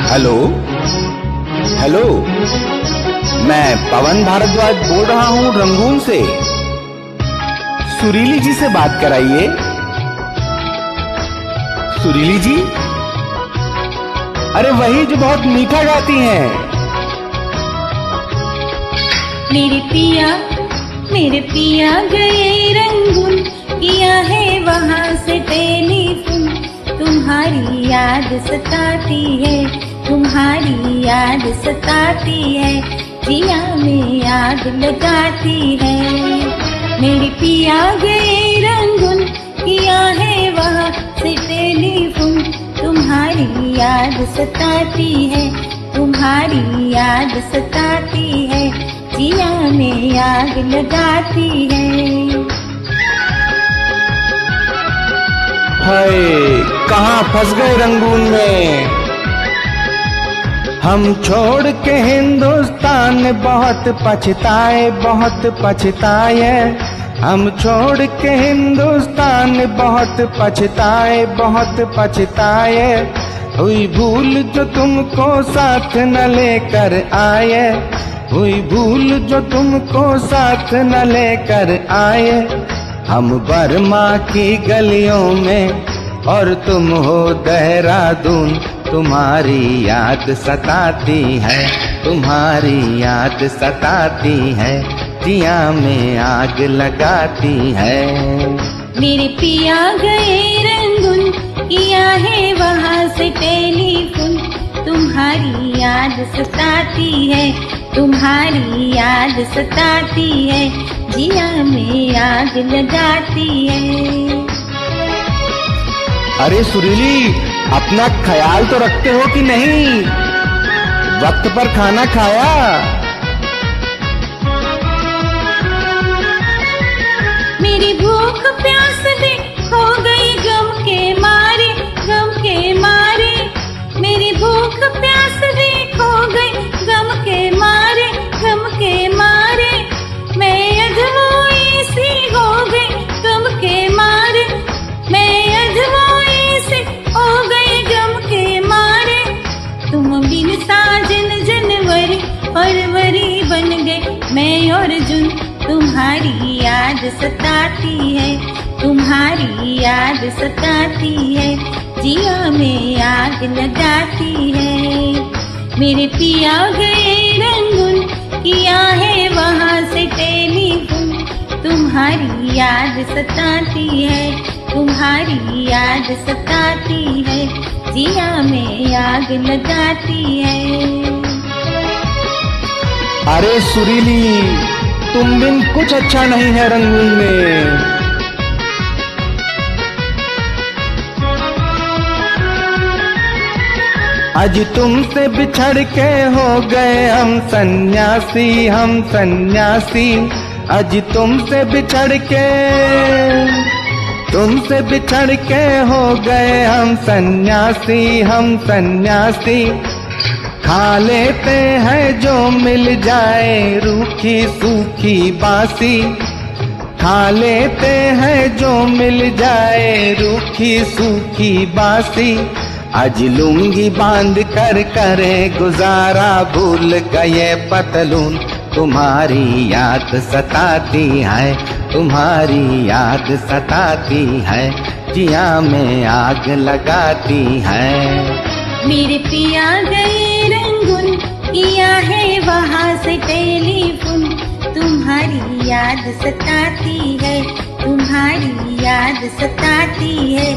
Hello hello, मैं पवन भारद्वाज बोल रहा हूँ रंगून से। सुरीली जी से बात कराइए। सुरीली जी, अरे वही जो बहुत मीठा गाती हैं। मेरे पिया गए रंगून, किया है वहाँ से टेलीफोन। तुम्हारी याद सताती है, तुम्हारी याद सताती है, जिया में आग लगाती है। मेरे पिया गए रंगून, किया है वहाँ से टेलीफोन। तुम्हारी याद सताती है, तुम्हारी याद सताती है, जिया में आग लगाती है। हाय, कहाँ फंस गए रंगून में। हम छोड़ के हिंदुस्तान बहुत पछताए, बहुत पछताए। हम छोड़ के हिंदुस्तान बहुत पछताए, बहुत पछताए। हुई भूल जो तुमको साथ न लेकर आए, हुई भूल जो तुमको साथ न लेकर आए। हम बर्मा की गलियों में और तुम हो देहरादून। तुम्हारी याद सताती है, तुम्हारी याद सताती है, जिया में आग लगाती है। मेरे पिया गए रंगून, किया है वहाँ से टेलीफोन। तुम्हारी याद सताती है, तुम्हारी याद सताती है, जिया में आग लगाती है। अरे सुरीली, अपना ख्याल तो रखते हो कि नहीं? वक्त पर खाना खाया? मेरी भूख प्यास दे हो गई गम के मारे, गम के मारे। मेरी भूख प्यास दे हो गई गम के मारे, गम के मारे। मैं अधमोई सी हो गई गम के मारे, मैं अधमोई सी हो गई गम के मारे। तुम बिन साजन जनवरी फरवरी बन गए मैं और जून। तुम्हारी याद सताती है, तुम्हारी याद सताती है, जिया में आग लगाती है। मेरे पिया गए रंगून, किया है वहाँ से टेलीफोन। तुम्हारी याद सताती है, तुम्हारी याद सताती है, जिया में आग लगाती है। अरे सुरीली, तुम बिन कुछ अच्छा नहीं है रंगून में। आज तुमसे बिछड़ के हो गए हम सन्यासी, हम सन्यासी। आज तुमसे बिछड़ के हो गए हम सन्यासी, हम सन्यासी। खा लेते हैं जो मिल जाए रूखी सूखी बासी, खा लेते हैं जो मिल जाए रूखी सूखी बासी। आज लुंगी बांध कर करे गुजारा, भूल गए पतलून। तुम्हारी याद सताती है, तुम्हारी याद सताती है, जिया में आग लगाती है। मेरे पिया गए रंगून, किया है वहाँ से टेलीफोन। तुम्हारी याद सताती है, तुम्हारी याद सताती है,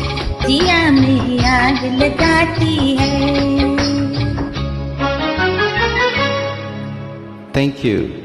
जिया में आग लगाती है। Thank you.